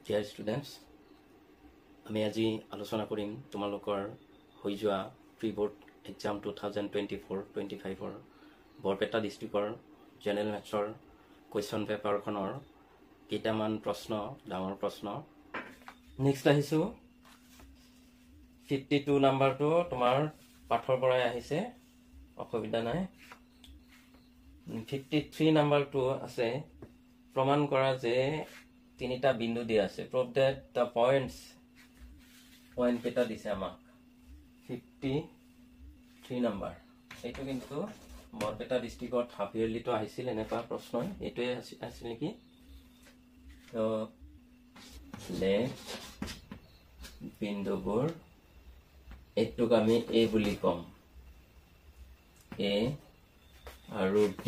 Dear students, আমি আজি আলোচনা কৰিম তোমালোকৰ হৈ যোৱা প্ৰি-বোৰ্ড এক্সাম 2024-25 বৰপেটা ডিষ্ট্ৰিক্টৰ জেনেৰেল মেথছৰ কুৱেশ্যন পেপাৰখনৰ কেইটামান প্ৰশ্ন ডাঙৰ প্ৰশ্ন নেক্সট আহিছো 52 নাম্বাৰটো তোমাৰ পাঠৰ পৰাই আহিছে অসুবিধা নাই 53 নাম্বাৰটো আছে প্ৰমাণ কৰা যে তিনিটা বিন্দু দিয়া আছে prove that the points point কেটা দিছে আমাক 53 নাম্বাৰ এইটো কিন্তু বৰপেটা ডিস্ট্ৰিক্টত হাফ ইয়াৰলি তো আহিছিল এনেকুৱা প্ৰশ্ন এইটোৱে আছিল নেকি তো লে বিন্দুবোৰ এইটোক আমি a বুলি কম a আৰু b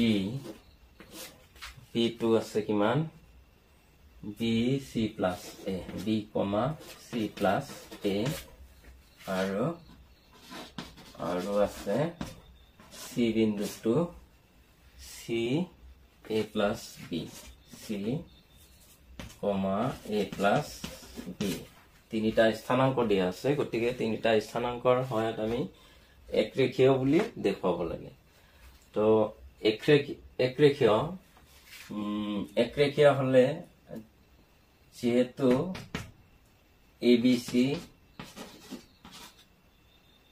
b2 আছে কিমান b c plus a b comma c plus a আৰু আছে c বিন্দুটো c a plus b c comma a plus b তিনিটা স্থানাঙ্ক দিয়া আছে গতিকে তিনিটা স্থানাঙ্কৰ সহায়ত আমি একৰেখীয় বুলি দেখুৱাব লাগে তো একৰেখীয় হলে যেহেতু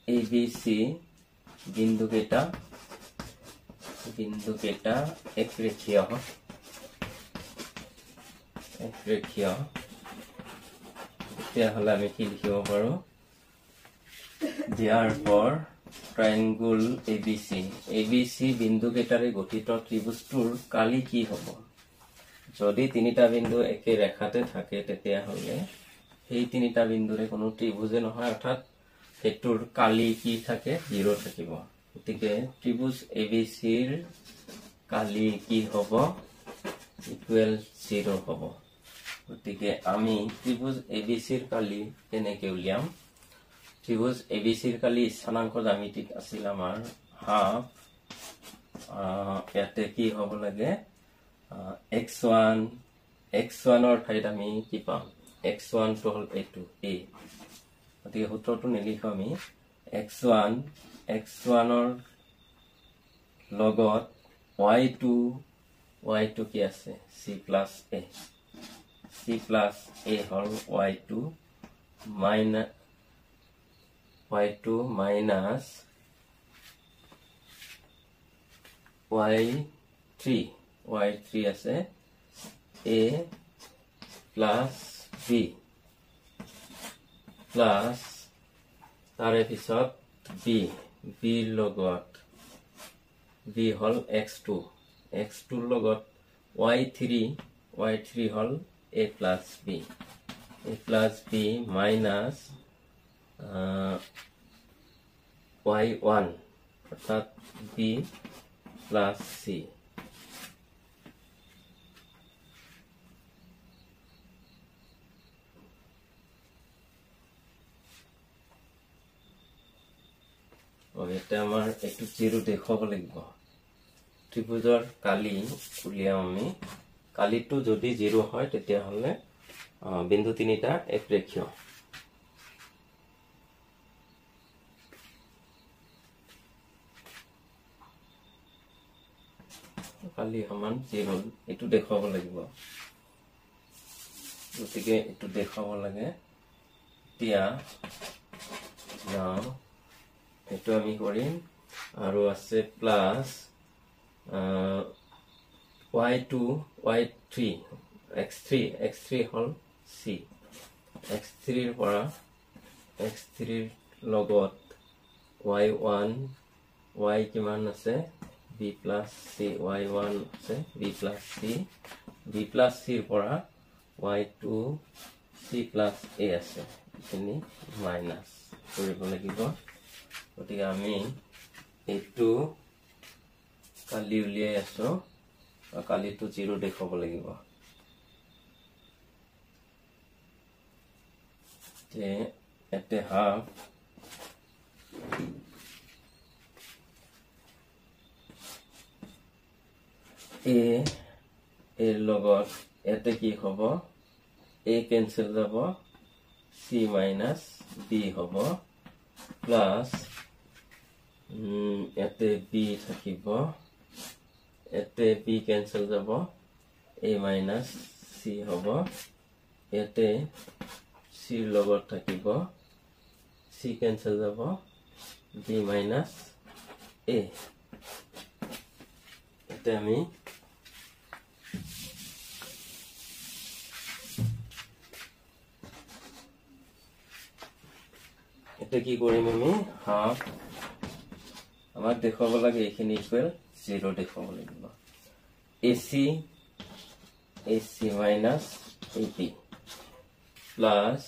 ABC বিন্দু কেটা একৰেখীয় তেতিয়া হলে আমি কি লিখিব পাৰো therefore triangle ABC বিন্দু কেটাৰে গঠিত ত্ৰিভুজটোৰ কালি কি হ'ব যদি তিনিটা বিন্দু একে ৰেখাতে থাকে তেতিয়া হলে এই তিনিটা বিন্দুৰে কোনো ত্ৰিভুজে নহয় অৰ্থাৎ হেতুৰ কালি কি থাকে 0 থাকিব গতিকে ত্ৰিভুজ ABCৰ কালি কি হ'ব ইকুৱেল 0 হ'ব গতিকে আমি ত্ৰিভুজ ABCৰ কালি কেনেকৈ উলিয়াম ত্ৰিভুজ ABCৰ কালি স্থানাঙ্ক জ্যামিতিত আছিল আমাৰ হাফ ইয়াতে কি হ'ব লাগে x1 ৰ ঠাইত আমি কি পাম x1 তো হল এইটো a গতিকে সূত্ৰটো নিলিখো আমি x1 ৰ লগত y2 কি আছে c plus a hall y2 minus y3 আছে a plus b plus তাৰে পিছত b লগত b হল x2 লগত y3 hall a plus b minus y1 অর্থাৎ b plus c এটা আমাৰ একটু 0 দেখাব লাগিব ত্ৰিভুজৰ কালি উলিয়াম আমি কালিটো যদি 0 হয় তেতিয়া হলে বিন্দু তিনিটা একৰেখীয় কালি সমান 0 এটো দেখাব লাগিব গতিকে এটো দেখাব লাগে এতিয়া নাও এটো আমি কৰিম আৰু আছে প্লাস y2 y3 x3 হল c x3 ৰ পৰা x3 ৰ লগত y1 y কিমান আছে b plus c y1 আছে b plus c ৰ পৰা y2 c plus a আছে এখিনি মাইনাস কৰিব লাগিব গতিকে আমি এইটো কালি উলিয়াই আছো কালিটো 0 দেখাব লাগিব তে এতে হাফ এৰ লগত এতে কি হ'ব a cancel যাব c minus b হ'ব plus এতে b থাকিব এতে b cancel যাব a minus c হ'ব এতে c লগত থাকিব c cancel যাব b minus a এতে আমি এতে কি কৰিম আমি হাফ আমাক দেখাব লাগে এখিনি ইকুৱেল 0 দেখাব লাগিব AC minus AB plus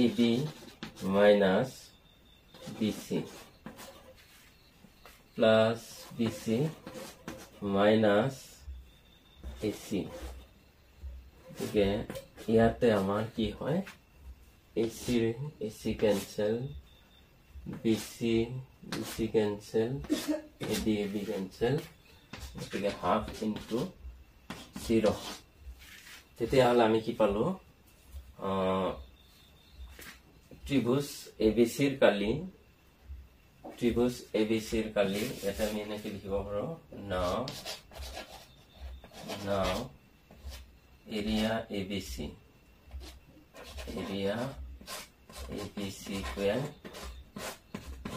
AB minus BC plus BC minus AC okay ইয়াতে আমাৰ কি হয় AC cancel BC cancel AB cancel okay half into 0 তেতিয়া হল আমি কি পালো ত্রিভুজ ABC এর কালি এটা আমি এনেকে লিখিব পাৰো now area ABC equal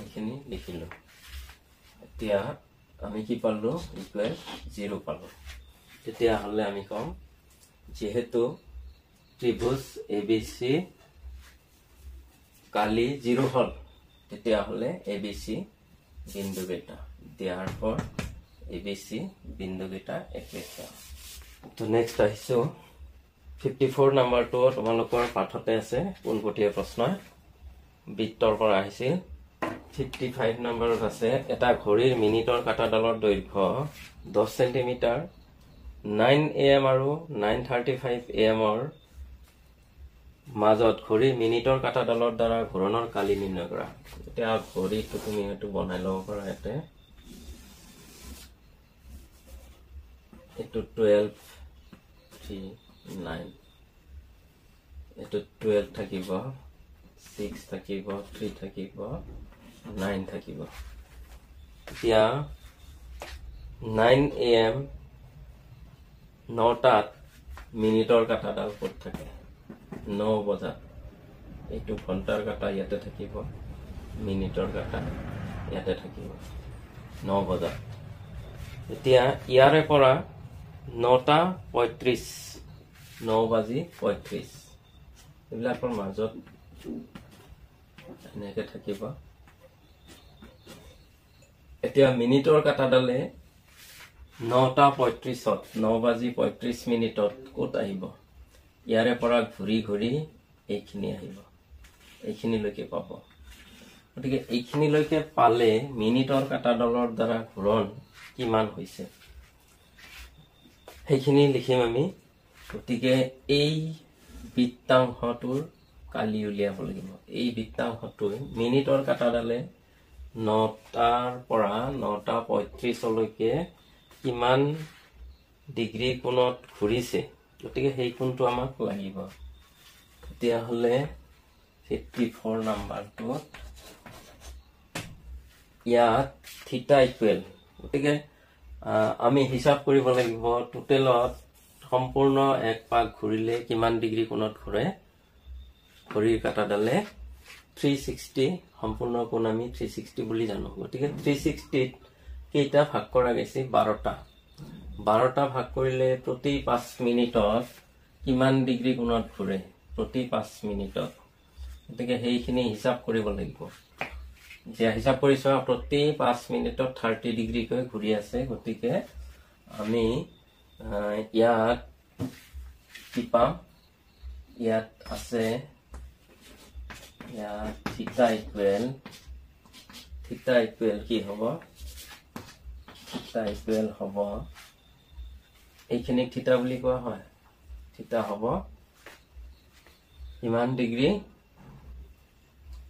এখানে লিখিলো এতিয়া আমি কি পালো ইকুৱেল 0 পালো তেতিয়া হলে আমি কম যেহেতু ত্রিভুজ ABC কালি 0 হল তেতিয়া হলে ABC বিন্দু গেটা therefore ABC বিন্দু গেটা একেটা তো নেক্সট আহিছো 54 নাম্বার তো তোমালোকৰ পাঠতে আছে কোনপটীয়া প্ৰশ্ন বিত্তৰ পৰা আহিছিল 55 নম্বৰত আছে এটা ঘড়ীৰ মিনিটৰ কাটাডালৰ দৈৰ্ঘ্য 10 সেন্টিমিটাৰ 9 am আৰু 9:35 am ৰ মাজত ঘড়ীৰ মিনিটৰ কাটাডালৰ দ্বাৰা ঘূৰণৰ কালি নিৰ্ণয় কৰা এতিয়া ঘড়ীটো তুমি এটো বনাই লব পাৰা এতে এটো 12:39 এটো 12 থাকিব 6 থাকিব 3 থাকিব 9 থাকিব এতিয়া 9 am 9টাত মিনিটৰ কাটাডাল ক'ত থাকে 9 বজাত এইটো ঘণ্টাৰ কাটা ইয়াতে থাকিব মিনিটৰ কাটা ইয়াতে থাকিব 9 বজাত এতিয়া ইয়াৰে পৰা 9:35 9:35 এইবিলাকৰ মাজত এনেকে থাকিব এতিয়া মিনিটৰ কাটাডালে 9:35 9:35 ক'ত আহিব ইয়াৰে পৰা ঘূৰি ঘূৰি এইখিনি আহিব এইখিনিলৈকে পাব গতিকে এইখিনিলৈকে পালে মিনিটৰ কাটাডালৰ দ্বাৰা ঘূৰণ কিমান হৈছে সেইখিনি লিখিম আমি গতিকে এই বৃত্তাংশটোৰ কালি উলিয়াব লাগিব এই বৃত্তাংশটো মিনিটৰ কাটাডালে 9টাৰ পৰা 9:35 লৈকে কিমান ডিগ্ৰী কোণত ঘূৰিছে গতিকে সেই কোণটো আমাক লাগিব তেতিয়া হলে 54 নাম্বাৰটো ইয়াত থিটা ইকুৱেল গতিকে আমি হিসাব কৰিব লাগিব টোটেলত সম্পূৰ্ণ এক পাক ঘূৰিলে কিমান ডিগ্ৰী কোণত ঘূৰে ঘড়ীৰ কাটাডালে 360 সম্পূৰ্ণ কোণ আমি 360 বুলি জানো গতিকে 360 কেইটা ভাগ কৰা গৈছে 12টা 12টা ভাগ কৰিলে প্ৰতি 5 মিনিটত কিমান ডিগ্ৰী কোণত ঘূৰে প্ৰতি 5 মিনিটত গতিকে সেইখিনি হিসাব কৰিব লাগিব যে হিসাব কৰিছো প্ৰতি 5 মিনিটত 30 ডিগ্ৰী কৈ ঘূৰি আছে গতিকে আমি ইয়াত কি পাম ইয়াত আছে ইয়াত থিটা ইকুৱেল কি হ'ব থিটা ইকুৱেল হ'ব এইখিনি থিটা বুলি কোৱা হয় থিটা হ'ব কিমান ডিগ্ৰী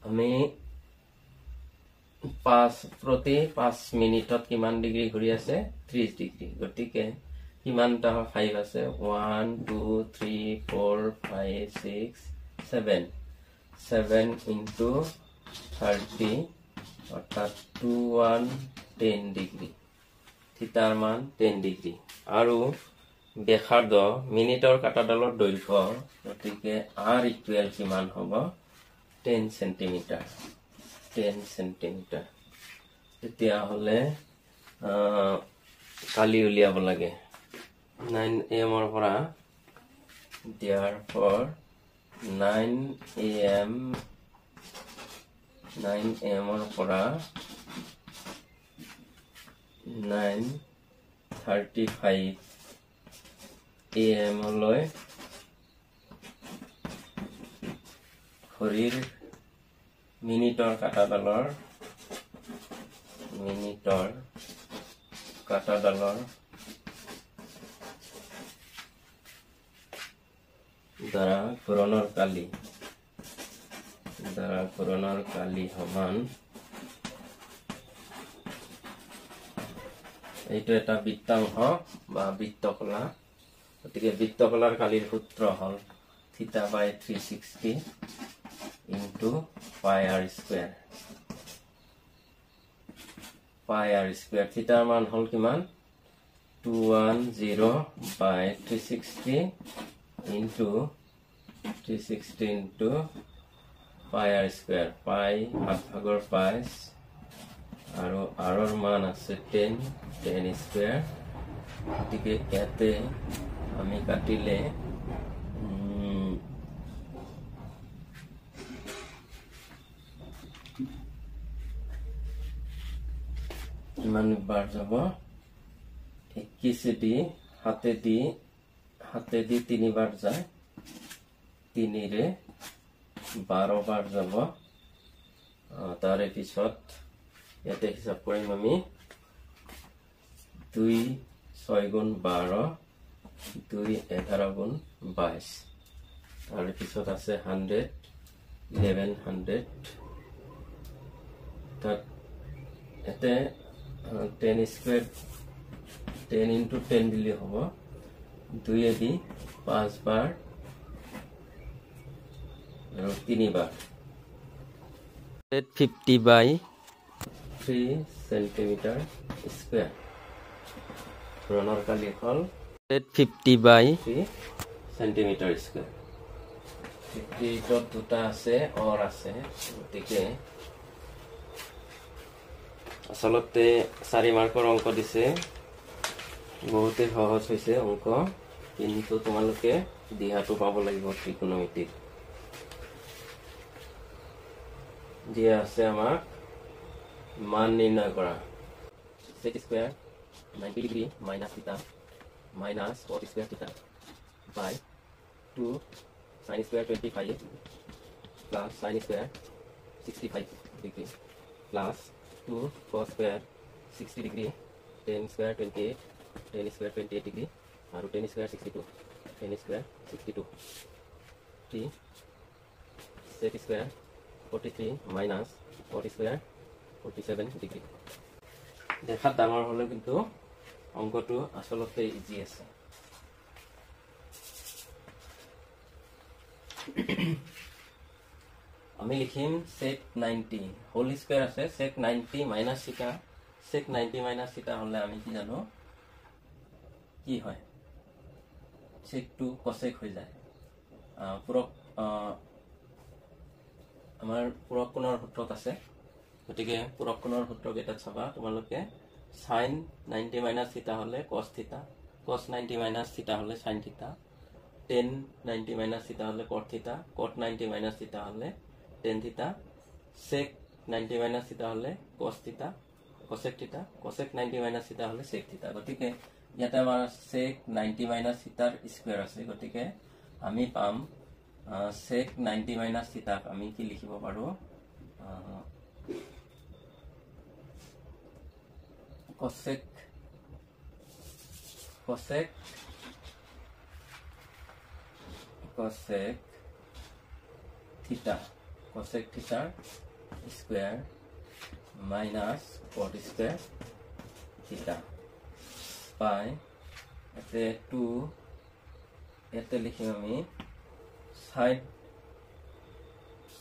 আমি প্ৰতি 5 মিনিটত কিমান ডিগ্ৰী ঘূৰি আছে 30 ডিগ্ৰী গতিকে কিমানটা 5 আছে 1 2 3 4 5 6 7 7 into 30 অর্থাৎ 2 1 10 ডিগ্ৰী থিতাৰ মান 10 ডিগ্ৰী আৰু ব্যাসাৰ্ধ মিনিটৰ কাটাডালৰ দৈৰ্ঘ্য গতিকে r ইকুৱেল কিমান হ'ব 10 সেন্টিমিটাৰ 10 সেন্টিমিটাৰ তেতিয়া হলে কালি উলিয়াব লাগে 9 am or পৰা therefore 9 am or পৰা 9:35 am লৈ ঘড়ীৰ মিনিটৰ কাটাডালৰ দ্বাৰা ঘূৰণৰ কালি সমান এইটো এটা বৃত্তাংশ বা বৃত্তকলা গতিকে বৃত্তকলাৰ কালিৰ সূত্ৰ হ'ল theta by 360 into pi r square থিতাৰ মান হ'ল কিমান 210 by 360 into pi r square pi ভাগৰ 5 আৰু r ৰ মান আছে 10 square গতিকে ইয়াতে আমি কাটিলে কিমান বাৰ যাব 21 দি হাতে দি 3 বাৰ যায় 3 ৰে 12 বাৰ যাব তাৰে পিছত ইয়াতে হিসাব কৰিম আমি 2 6 গুণ 12 2 11 গুণ 22 তাৰে পিছত আছে 100 1100 তাত এতে 10 square 10 into 10 দিলে হ'ব 2 এ দি 5 বাৰ আৰু 3 বাৰ 50 by 3 centimeter square ঘূৰণৰ কালি হ'ল 50 by 3 centimeter square 50 ত দুটা আছে অৰ আছে গতিকে আসলতে 4 মাৰ্কৰ অংক দিছে বহুতে সহজ হৈছে অংক কিন্তু তোমালোকে দিহাটো পাব লাগিব ত্ৰিকোণমিতিত দিয়া আছে আমাক মান নিৰ্ণয় কৰা sec square 90 degree minus theta minus cos square theta by 2 sin square 25 plus sin square 65 degree plus 2 cos square 60 degree 10 square 28 10 square 28 degree और 10 square 62 10 square 62 3 sec square 43 minus 40 square 47 degree দেখাত ডাঙৰ হলে কিন্তু অংকটো আসলতে ইজি আছে আমি লিখিম sec 90 হোল স্কয়ার আছে sec 90 minus theta sec 90 minus theta হলে আমি কি জানো কি হয় sec 2 cosec হৈ যায় পুরো আমাৰ পুৰো কোণৰ সূত্ৰত আছে গতিকে পুৰো কোণৰ সূত্ৰ কেইটা চাবা তোমালোকে sin 90 minus theta হলে cos theta cos 90 minus theta হলে sin theta tan 90 minus theta হলে cot theta cot 90 minus theta হলে tan theta sec 90 minus theta হলে cos theta cosec theta cosec 90 minus theta হলে sec theta গতিকে ইয়াতে আমাৰ sec 90 minus theta square আছে গতিকে আমি পাম sec 90 minus theta আমি কি লিখিব পাৰো cosec theta square minus cot square theta by এতে 2 এতে লিখিম আমি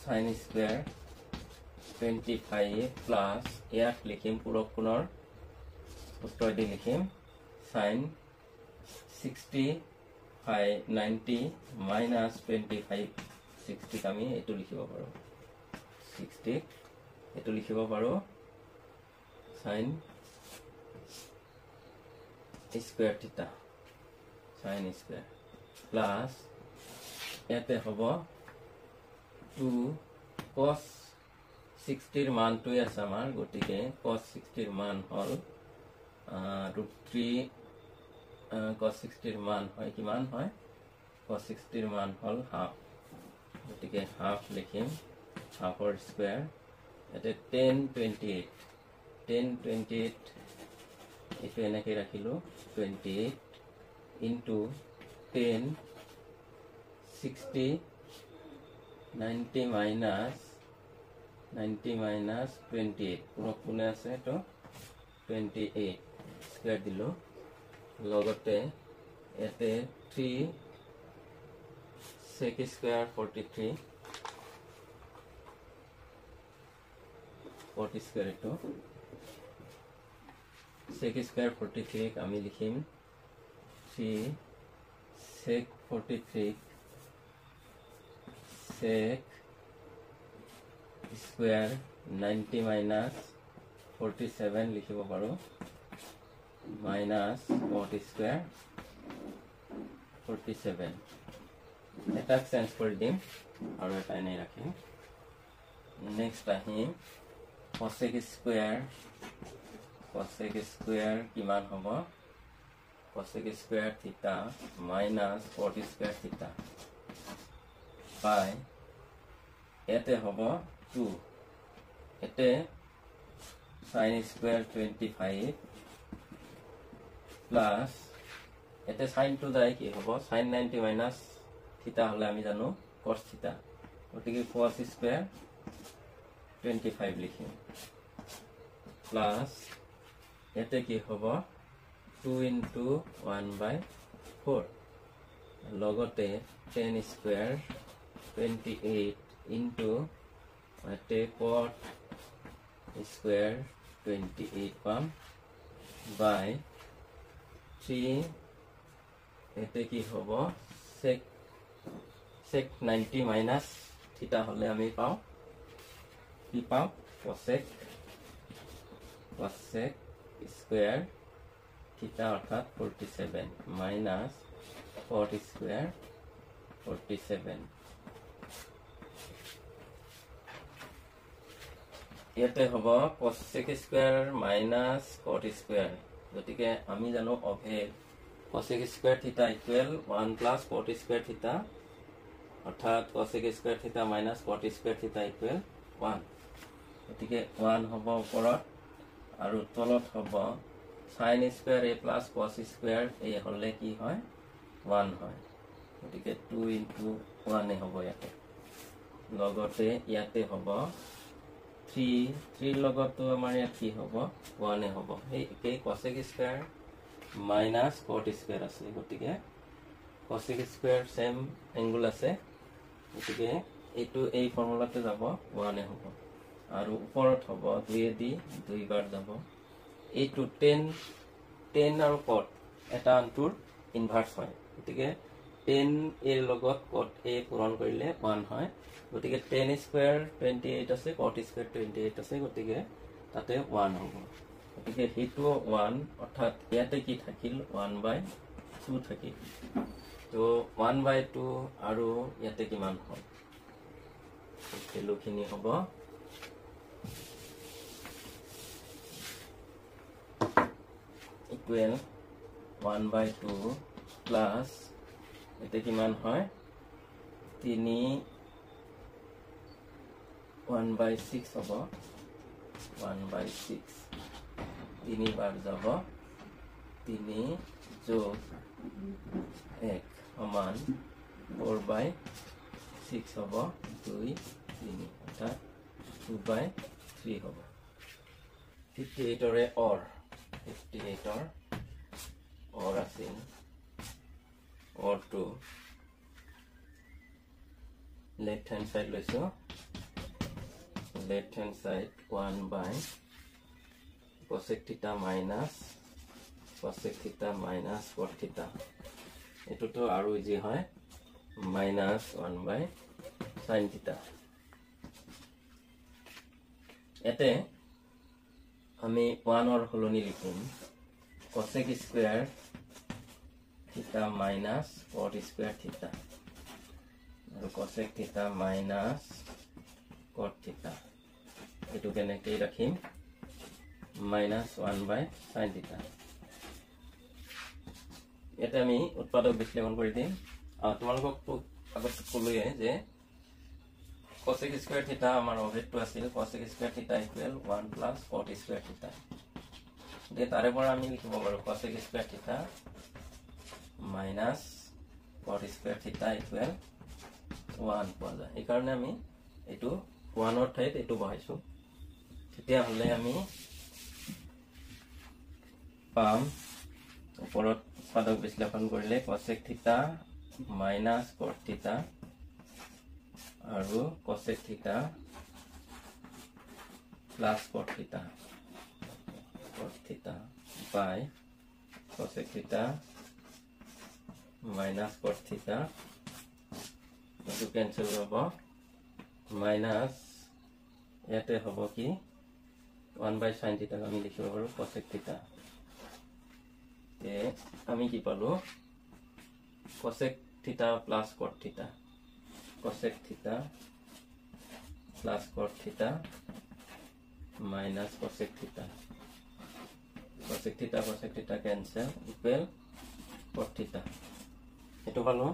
sin স্কয়ার 25 প্লাস ইয়াক লিখিম পূৰক কোণৰ উত্তৰ দি লিখিম sin 90 minus 25 60 আমি এটো লিখিব পাৰো 60 এটো লিখিব পাৰো sin স্কয়াৰ থিটা sin স্কয়াৰ প্লাস এতে হ'ব 2 cos 60 ৰ মানটো আছে আমাৰ গতিকে cos 60 ৰ মান হল √3 cos 60 ৰ মান হয় কিমান হয় cos 60 ৰ মান হল হাফ গতিকে হাফ লিখিম হাফৰ স্কয়াৰ এতে 1028 এটো এনেকৈ ৰাখিলো 28 into 10 60 90 minus 28 পুরো কোণে আছে তো 28 স্কয়ার দিলো লগতে এতে 3 sec স্কয়ার 43 40 স্কয়ার এটো sec স্কয়ার 43 আমি লিখিম 3 sec 43 sec স্কয়ার 90 minus 47 লিখিব পাৰো minus 40 স্কয়াৰ 47 এটা চেঞ্জ কৰি দিম আৰু এটা এনে ৰাখিম নেক্সট আহিম cosec স্কয়ার কিমান হ'ব cosec স্কয়ার থিটা minus 40 স্কয়ার থিটা বাই এতে হ'ব 2 এতে sin স্কয়ার 25 প্লাস এতে sin টু যায় কি হ'ব sin 90 minus থিটা হলে আমি জানো cos থিটা গতিকে cos স্কয়ার 25 লিখিম প্লাস এতে কি হ'ব 2 into 1/4 লগতে 10 স্কয়ার 28 into এতে cot স্কয়ার 28 পাম বাই 3 এতে কি হ'ব sec 90 minus থিটা হলে আমি পাও কি পাও cosec স্কয়ার থিটা অর্থাৎ 47 minus cot স্কয়ার 47 ইয়াতে হ'ব cosec square minus cot square গতিকে আমি জানো অভেদ cosec স্কয়ার থিটা ইকুয়াল 1 plus cot স্কয়ার থিটা অর্থাৎ cosec স্কয়ার থিটা minus cot স্কয়ার থিটা ইকুয়াল 1 গতিকে 1 হ'ব ওপৰত আৰু তলত হ'ব sin square a plus cos square a হলে কি হয় 1 হয় গতিকে 2 into 1 এ হ'ব ইয়াতে লগতে ইয়াতে হ'ব 3 লগতো আমাৰ ইয়াত কি হ'ব 1 এ হ'ব এই একে cosec square minus cot square আছে গতিকে cosec স্কয়ার সেম এংগল আছে গতিকে এইটো এই ফৰ্মুলাতে যাব 1 এ হ'ব আৰু ওপৰত হ'ব 2 দি 2 বাৰ যাব এইটো 10 আৰু cot এটা আনটোৰ ইনভাৰ্স হয় গতিকে 10 এৰ লগত cot a পূৰণ কৰিলে 1 হয় গতিকে 10 স্কয়ার 28 আছে cot স্কয়ার 28 আছে গতিকে তাতে 1 হ'ব গতিকে হেতু 1 অৰ্থাৎ ইয়াতে কি থাকিল 1/2 থাকিল তো 1/2 আৰু ইয়াতে কিমান হয় এলোখিনি হ'ব ইকুয়াল 1/2 প্লাস এতে কিমান হয় 3 1/6 হ'ব 1/6 3 বাৰ যাব 3 যোগ 1 সমান 4/6 হ'ব 2 3 অৰ্থাৎ 2/3 হ'ব 58 ৰে অৰ 58 অৰ আছিল টু লেফট হ্যান্ড সাইড লৈছো লেফট হ্যান্ড সাইড 1 বাই cosec theta minus cosec theta minus cot theta এটোটো আৰু ইজি হয় minus 1 by sin theta এতে আমি 1 অর হলনি লিখিম cosec square theta minus cot square theta আৰু cosec theta minus cot theta এটো কেনেকৈ ৰাখিম minus 1 by sin theta এটা আমি উৎপাদক বিশ্লেষণ কৰি দিম তোমালোকক আগত কলোয়ে যে cosec square theta আমাৰ অবজেক্টটো আছিল cosec square theta equal 1 plus cot square theta দে তাৰে পৰা আমি লিখিব পাৰো cosec square theta minus cot square theta equal 1 পোৱা যায় এই কাৰণে আমি এটো 1 অৰ ঠাইত এটো বহাইছো তেতিয়া হলে আমি পাম ওপৰত উৎপাদক বিশ্লেষণ কৰিলে cosec theta minus cot theta আৰু cosec theta plus cot theta by cosec theta minus cot theta এটো ক্যান্সেল হ'ব minus ইয়াতে হ'ব কি 1 by sin theta আমি লিখিব পাৰো cosec theta আমি কি পালো cosec theta plus cot theta cosec theta plus cot theta minus cosec theta cancel equal cot theta এটো পালো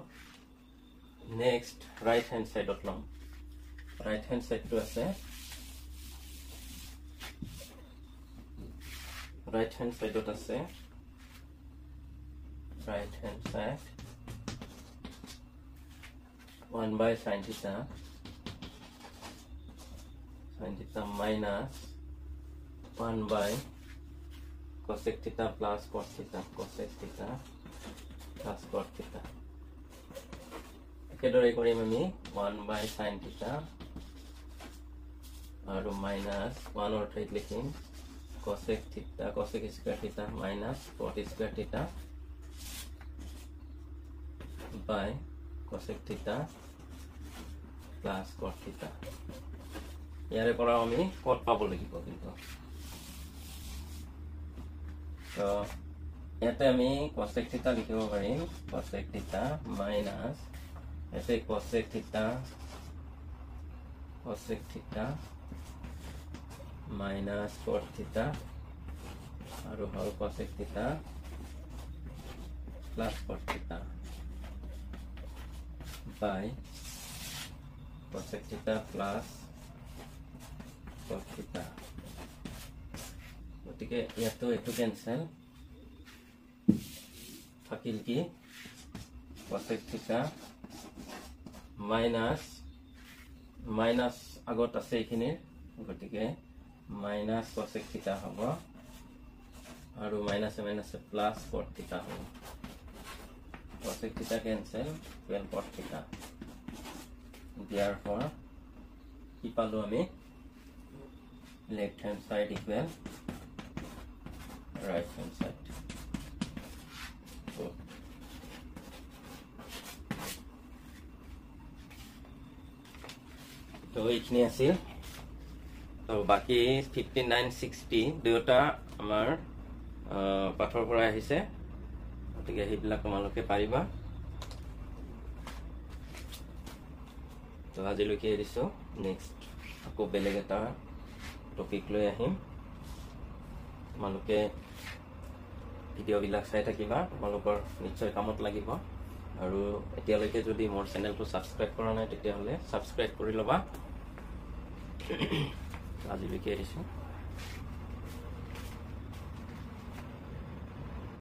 next right hand side লম right hand side to আছে right hand side dot আছে right hand side 1 by sin theta minus 1 by cosec theta plus cot theta cosec theta plus cot theta একেদৰে কৰিম আমি 1 by sin theta আৰু minus 1 অৰ ঠাইত লিখিম cosec theta cosec square theta minus cot square theta by cosec theta plus cot theta ইয়াৰে পৰা আমি cot পাব লাগিব কিন্তু তো এতে আমি cosec theta লিখিব পাৰিম cosec theta minus এতে cosec theta minus cot theta আৰু হল cosec theta plus cot theta by cosec theta plus cot theta গতিকে ইয়াতো এটো ক্যান্সেল থাকিল কি cosec theta minus আগত আছে এখিনি গতিকে minus cosec theta হ'ব আৰু minus plus cot theta হ'ব cosec theta cancel equal cot theta therefore কি পালো আমি left hand side equal right hand side তো এইখিনি আছিল তো বাকি 59 60 দুটা আমাৰ পাঠৰ পৰা আহিছে গতিকে এইবিলাক তোমালোকে পাৰিবা তো আজিলৈকে এৰিছো নেক্সট আকৌ বেলেগ এটা টপিক লৈ আহিম তোমালোকে ভিডিও বিলাক চাই থাকিবা তোমালোকৰ নিশ্চয় কামত লাগিব আৰু এতিয়ালৈকে যদি মোৰ চেনেলটো সাবস্ক্ৰাইব কৰা নাই তেতিয়া হলে সাবস্ক্ৰাইব কৰি লবা আজিলৈকে এৰিছো